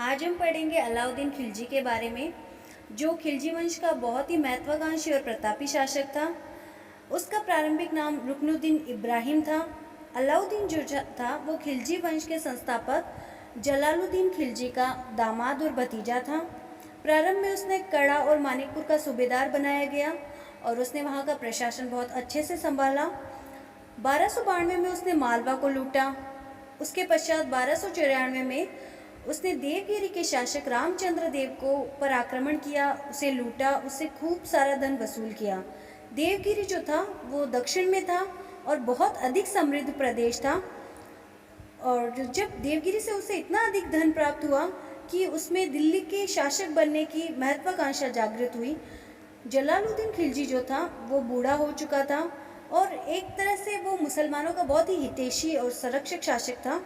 आज हम पढ़ेंगे अलाउद्दीन खिलजी के बारे में, जो खिलजी वंश का बहुत ही महत्वाकांक्षी और प्रतापी शासक था। उसका प्रारंभिक नाम रुकनुद्दीन इब्राहिम था। अलाउद्दीन जो था वो खिलजी वंश के संस्थापक जलालुद्दीन खिलजी का दामाद और भतीजा था। प्रारंभ में उसने कड़ा और मानिकपुर का सूबेदार बनाया गया और उसने वहाँ का प्रशासन बहुत अच्छे से संभाला। 1292 में उसने मालवा को लूटा। उसके पश्चात 1294 में उसने देवगिरी के शासक रामचंद्र देव को पर आक्रमण किया, उसे लूटा, उससे खूब सारा धन वसूल किया। देवगिरी जो था वो दक्षिण में था और बहुत अधिक समृद्ध प्रदेश था। और जब देवगिरी से उसे इतना अधिक धन प्राप्त हुआ कि उसमें दिल्ली के शासक बनने की महत्वाकांक्षा जागृत हुई। जलालुद्दीन खिलजी जो था वो बूढ़ा हो चुका था और एक तरह से वो मुसलमानों का बहुत ही हितैषी और संरक्षक शासक था।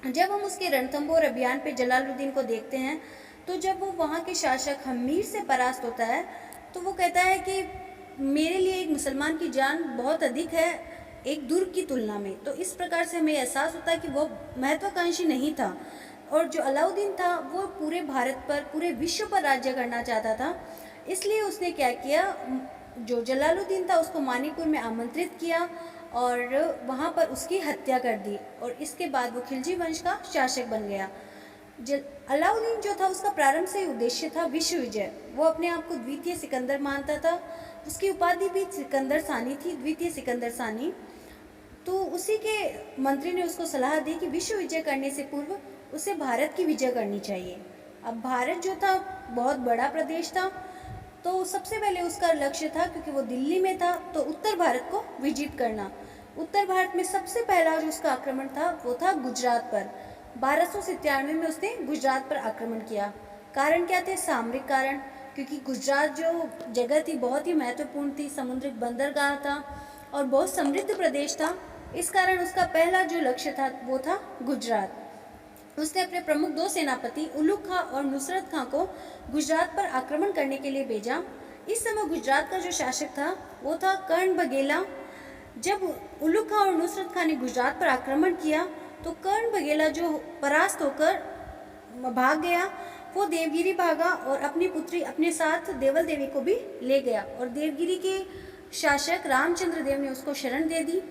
जब हम उसके रणथंभौर अभियान पे जलालुद्दीन को देखते हैं तो जब वो वहाँ के शासक हम्मीर से परास्त होता है तो वो कहता है कि मेरे लिए एक मुसलमान की जान बहुत अधिक है एक दुर्ग की तुलना में। तो इस प्रकार से हमें एहसास होता है कि वो महत्वाकांक्षी नहीं था। और जो अलाउद्दीन था वो पूरे भारत पर, पूरे विश्व पर राज्य करना चाहता था। इसलिए उसने क्या किया, जो जलालुद्दीन था उसको मानिकपुर में आमंत्रित किया और वहाँ पर उसकी हत्या कर दी और इसके बाद वो खिलजी वंश का शासक बन गया। अलाउद्दीन जो था उसका प्रारंभ से उद्देश्य था विश्व विजय। वो अपने आप को द्वितीय सिकंदर मानता था। उसकी उपाधि भी सिकंदर सानी थी, द्वितीय सिकंदर सानी। तो उसी के मंत्री ने उसको सलाह दी कि विश्व विजय करने से पूर्व उसे भारत की विजय करनी चाहिए। अब भारत जो था बहुत बड़ा प्रदेश था, तो सबसे पहले उसका लक्ष्य था, क्योंकि वो दिल्ली में था, तो उत्तर भारत को विजित करना। उत्तर भारत में सबसे पहला जो उसका आक्रमण था वो था गुजरात पर। 1297 में उसने गुजरात पर आक्रमण किया। कारण क्या थे? सामरिक कारण, क्योंकि गुजरात जो जगह थी बहुत ही महत्वपूर्ण थी, समुद्रिक बंदरगाह था और बहुत समृद्ध प्रदेश था। इस कारण उसका पहला जो लक्ष्य था वो था गुजरात। उसने अपने प्रमुख दो सेनापति उलुग खां और नुसरत खां को गुजरात पर आक्रमण करने के लिए भेजा। इस समय गुजरात का जो शासक था वो था कर्ण बघेला। जब उलुग खां और नुसरत खां ने गुजरात पर आक्रमण किया तो कर्ण बघेला जो परास्त होकर भाग गया, वो देवगिरी भागा और अपनी पुत्री अपने साथ देवल देवी को भी ले गया और देवगिरी के शासक रामचंद्र देव ने उसको शरण दे दी।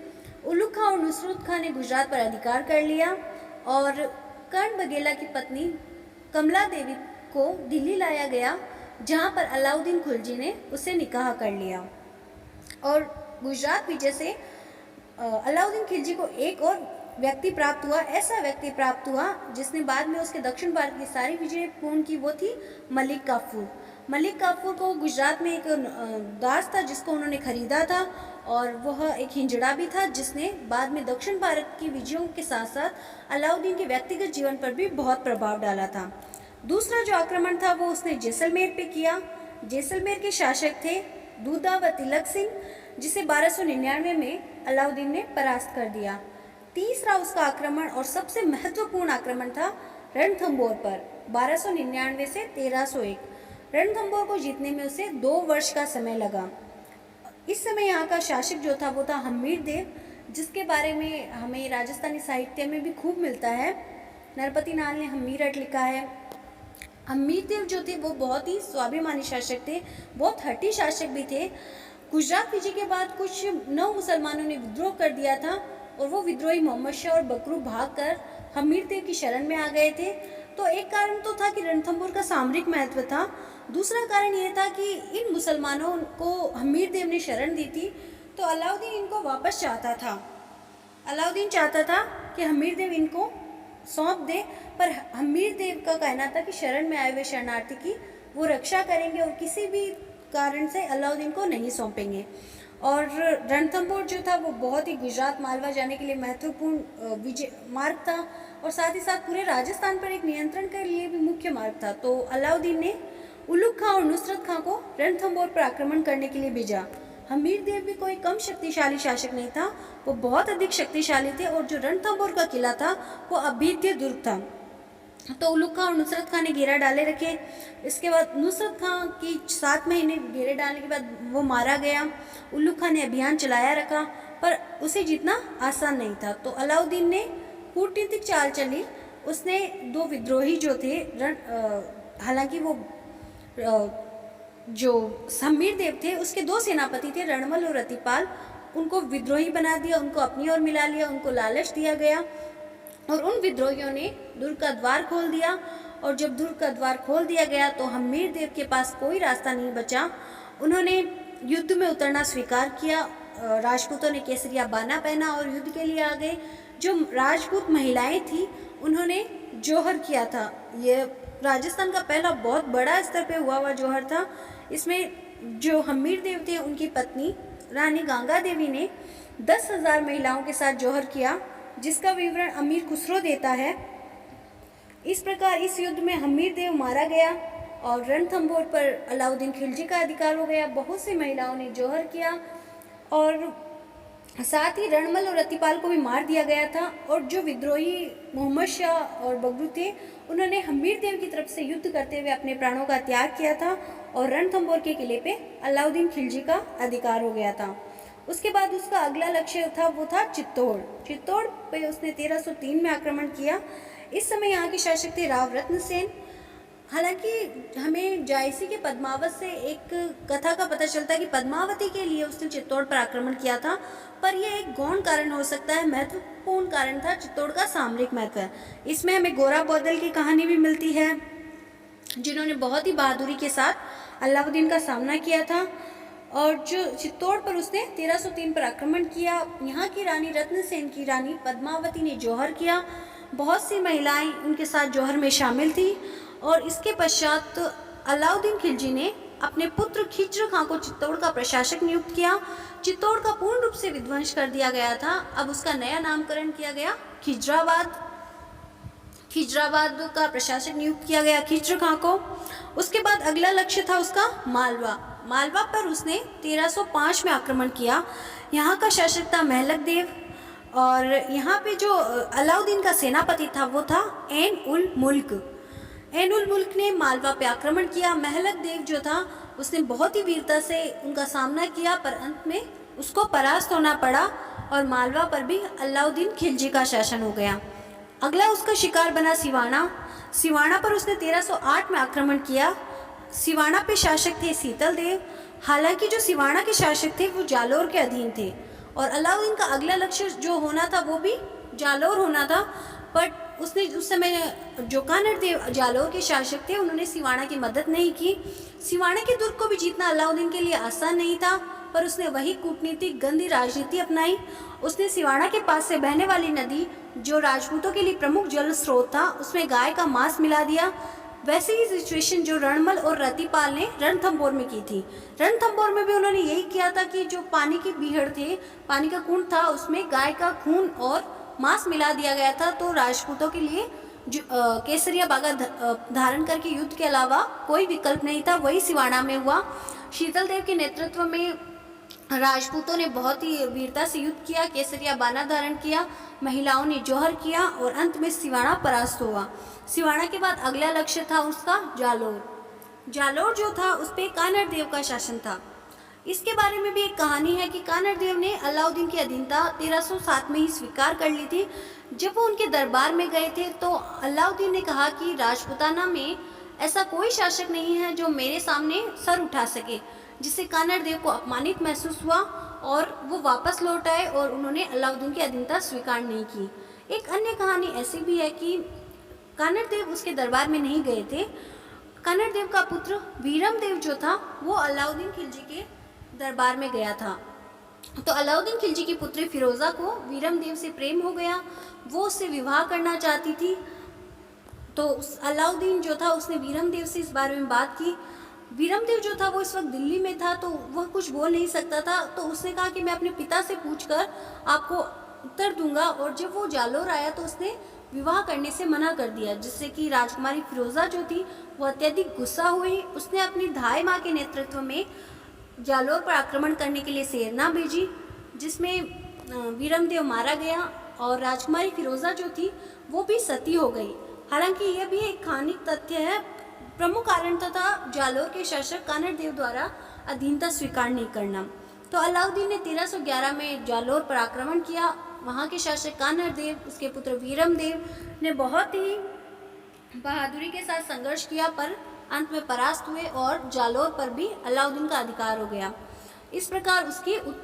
उलुग खां और नुसरत खां ने गुजरात पर अधिकार कर लिया और कर्ण बघेला की पत्नी कमला देवी को दिल्ली लाया गया, जहां पर अलाउद्दीन खिलजी ने उससे निकाह कर लिया। और गुजरात विजय से अलाउद्दीन खिलजी को एक और व्यक्ति प्राप्त हुआ, ऐसा व्यक्ति प्राप्त हुआ जिसने बाद में उसके दक्षिण भारत की सारी विजय पूर्ण की, वो थी मलिक काफूर। मलिक काफूर को गुजरात में एक दास था जिसको उन्होंने खरीदा था और वह एक हिंजड़ा भी था, जिसने बाद में दक्षिण भारत की विजयों के साथ साथ अलाउद्दीन के व्यक्तिगत जीवन पर भी बहुत प्रभाव डाला था। दूसरा जो आक्रमण था वो उसने जैसलमेर पे किया। जैसलमेर के शासक थे दूधा व तिलक सिंह, जिसे 1299 में अलाउद्दीन ने परास्त कर दिया। तीसरा उसका आक्रमण और सबसे महत्वपूर्ण आक्रमण था रणथंभौर पर 1299 से 1301। रणथंभौर को जीतने में उसे 2 वर्ष का समय लगा। इस समय यहाँ का शासक जो था वो था हम्मीर देव, जिसके बारे में हमें राजस्थानी साहित्य में भी खूब मिलता है। नरपति नाल ने हम्मीरट लिखा है। हम्मीर देव जो थे वो बहुत ही स्वाभिमानी शासक थे, बहुत हठी शासक भी थे। गुजरात विजय के बाद कुछ नौ मुसलमानों ने विद्रोह कर दिया था और वो विद्रोही मोहम्मद शाह और बकरू भागकर हम्मीर देव की शरण में आ गए थे। तो एक कारण तो था कि रणथंभौर का सामरिक महत्व था, दूसरा कारण ये था कि इन मुसलमानों को हम्मीर देव ने शरण दी थी, तो अलाउद्दीन इनको वापस चाहता था। अलाउद्दीन चाहता था कि हम्मीर देव इनको सौंप दे, पर हम्मीर देव का कहना था कि शरण में आए हुए शरणार्थी की वो रक्षा करेंगे और किसी भी कारण से अलाउद्दीन को नहीं सौंपेंगे। और रणथंभौर जो था वो बहुत ही गुजरात मालवा जाने के लिए महत्वपूर्ण विजय मार्ग था और साथ ही साथ पूरे राजस्थान पर एक नियंत्रण के लिए भी मुख्य मार्ग था। तो अलाउद्दीन ने उलुग खां और नुसरत खां को रणथंभौर पर आक्रमण करने के लिए भेजा। हम्मीर देव भी कोई कम शक्तिशाली शासक नहीं था, वो बहुत अधिक शक्तिशाली थे और जो रणथंभौर का किला था वो अभेद्य दुर्ग था। तो उलुग खां और नुसरत खां ने घेरा डाले रखे। इसके बाद नुसरत खां की 7 महीने घेरे डालने के बाद वो मारा गया। उलुग खां ने अभियान चलाया रखा, पर उसे जीतना आसान नहीं था। तो अलाउद्दीन ने कूटनीतिक चाल चली उसने दो विद्रोही जो थे हालांकि वो जो हम्मीर देव थे उसके दो सेनापति थे रणमल और रतिपाल, उनको विद्रोही बना दिया, उनको अपनी ओर मिला लिया, उनको लालच दिया गया और उन विद्रोहियों ने दुर्ग का द्वार खोल दिया। और जब दुर्ग का द्वार खोल दिया गया तो हम्मीर देव के पास कोई रास्ता नहीं बचा। उन्होंने युद्ध में उतरना स्वीकार किया। राजपूतों ने केसरिया बाना पहना और युद्ध के लिए आ गए। जो राजपूत महिलाएं थी उन्होंने जौहर किया था। ये राजस्थान का पहला बहुत बड़ा स्तर पे हुआ जौहर था। इसमें जो हम्मीर देव थे उनकी पत्नी रानी गंगा देवी ने 10,000 महिलाओं के साथ जौहर किया, जिसका विवरण अमीर खुसरो देता है। इस प्रकार इस युद्ध में हम्मीर देव मारा गया और रणथंभौर पर अलाउद्दीन खिलजी का अधिकार हो गया। बहुत सी महिलाओं ने जौहर किया और साथ ही रणमल और रतिपाल को भी मार दिया गया था। और जो विद्रोही मोहम्मद शाह और बगरू थे उन्होंने हम्मीर देव की तरफ से युद्ध करते हुए अपने प्राणों का त्याग किया था और रणथंभौर के किले पे अलाउद्दीन खिलजी का अधिकार हो गया था। उसके बाद उसका अगला लक्ष्य था वो था चित्तौड़। चित्तौड़ पे उसने 1303 में आक्रमण किया। इस समय यहाँ के शासक थे राव रत्न सेन। हालांकि हमें जायसी के पद्मावत से एक कथा का पता चलता है कि पद्मावती के लिए उसने चित्तौड़ पर आक्रमण किया था, पर यह एक गौण कारण हो सकता है, महत्वपूर्ण कारण था चित्तौड़ का सामरिक महत्व। इसमें हमें गोरा बौदल की कहानी भी मिलती है, जिन्होंने बहुत ही बहादुरी के साथ अलाउद्दीन का सामना किया था। और जो चित्तौड़ पर उसने 1303 पर आक्रमण किया। यहाँ की रानी रत्नसेन की रानी पद्मावती ने जौहर किया। बहुत सी महिलाएं उनके साथ जौहर में शामिल थी। और इसके पश्चात अलाउद्दीन खिलजी ने अपने पुत्र खिज्र खां को चित्तौड़ का प्रशासक नियुक्त किया। चित्तौड़ का पूर्ण रूप से विध्वंस कर दिया गया था। अब उसका नया नामकरण किया गया खिजराबाद। खिजराबाद का प्रशासक नियुक्त किया गया खिज्र खां को। उसके बाद अगला लक्ष्य था उसका मालवा। मालवा पर उसने 1305 में आक्रमण किया। यहाँ का शासक था महलक देव और यहाँ पे जो अलाउद्दीन का सेनापति था वो था ऐन उल मुल्क। ऐन उल मुल्क ने मालवा पे आक्रमण किया। महलक देव जो था उसने बहुत ही वीरता से उनका सामना किया, पर अंत में उसको परास्त होना पड़ा और मालवा पर भी अलाउद्दीन खिलजी का शासन हो गया। अगला उसका शिकार बना सिवाना। सिवाना पर उसने 1308 में आक्रमण किया। सिवाना पे शासक थे शीतल देव। हालांकि जो सिवाना के शासक थे वो जालोर के अधीन थे और अलाउद्दीन का अगला लक्ष्य जो होना था वो भी जालोर होना था, पर उसने उस समय जो कानड़ देव जालोर के शासक थे उन्होंने सिवाना की मदद नहीं की। सिवाना के दुर्ग को भी जीतना अलाउद्दीन के लिए आसान नहीं था, पर उसने वही कूटनीतिक गंदी राजनीति अपनाई। उसने सिवाना के पास से बहने वाली नदी जो राजपूतों के लिए प्रमुख जल स्रोत था उसमें गाय का मांस मिला दिया। वैसे ही सिचुएशन जो रणमल और रतिपाल ने रणथंभौर में की थी। रणथंभौर में भी उन्होंने यही किया था कि जो पानी के बीहड़ थे, पानी का कुंड था, उसमें गाय का खून और मांस मिला दिया गया था। तो राजपूतों के लिए जो केसरिया बागा धारण करके युद्ध के अलावा कोई विकल्प नहीं था। वही सिवाना में हुआ। शीतल देव के नेतृत्व में राजपूतों ने बहुत ही वीरता से युद्ध किया, केसरिया बाना धारण किया, महिलाओं ने जौहर किया और अंत में सिवाना परास्त हुआ। सिवाना के बाद अगला लक्ष्य था उसका जालोर। जालोर जो था उस पर कानड़ देव का शासन था। इसके बारे में भी एक कहानी है कि कानड़ देव ने अलाउद्दीन की अधीनता 1307 में ही स्वीकार कर ली थी। जब वो उनके दरबार में गए थे तो अलाउद्दीन ने कहा कि राजपूताना में ऐसा कोई शासक नहीं है जो मेरे सामने सर उठा सके, जिससे कानड़ देव को अपमानित महसूस हुआ और वो वापस लौट आए और उन्होंने अलाउद्दीन की अधीनता स्वीकार नहीं की। एक अन्य कहानी ऐसी भी है कि कानड़ देव उसके दरबार में नहीं गए थे। कानड़ देव का पुत्र वीरम देव जो था वो अलाउद्दीन खिलजी के दरबार में गया था। तो अलाउद्दीन खिलजी की पुत्री फिरोजा को वीरम देव से प्रेम हो गया, वो उससे विवाह करना चाहती थी। तो अलाउद्दीन जो था उसने वीरम देव से इस बारे में बात की। वीरम देव जो था वो इस वक्त दिल्ली में था तो वह कुछ बोल नहीं सकता था। तो उसने कहा कि मैं अपने पिता से पूछकर आपको उत्तर दूंगा। और जब वो जालोर आया तो उसने विवाह करने से मना कर दिया, जिससे कि राजकुमारी फिरोजा जो थी वो अत्यधिक गुस्सा हुई। उसने अपनी धाई माँ के नेतृत्व में जालोर पर आक्रमण करने के लिए सेना भेजी, जिसमें वीरम देव मारा गया और राजकुमारी फिरोजा जो थी वो भी सती हो गई। हालांकि यह भी एक कहानिक तथ्य है। प्रमुख कारण था जालोर के शासक कानड़ देव द्वारा अधीनता स्वीकार नहीं करना। तो अलाउद्दीन ने 1311 में जालोर पर आक्रमण किया वहाँ के शासक कान्हर देव, उसके पुत्र वीरम देव ने बहुत ही बहादुरी के साथ संघर्ष किया, पर अंत में परास्त हुए और जालौर पर भी अलाउद्दीन का अधिकार हो गया। इस प्रकार उसकी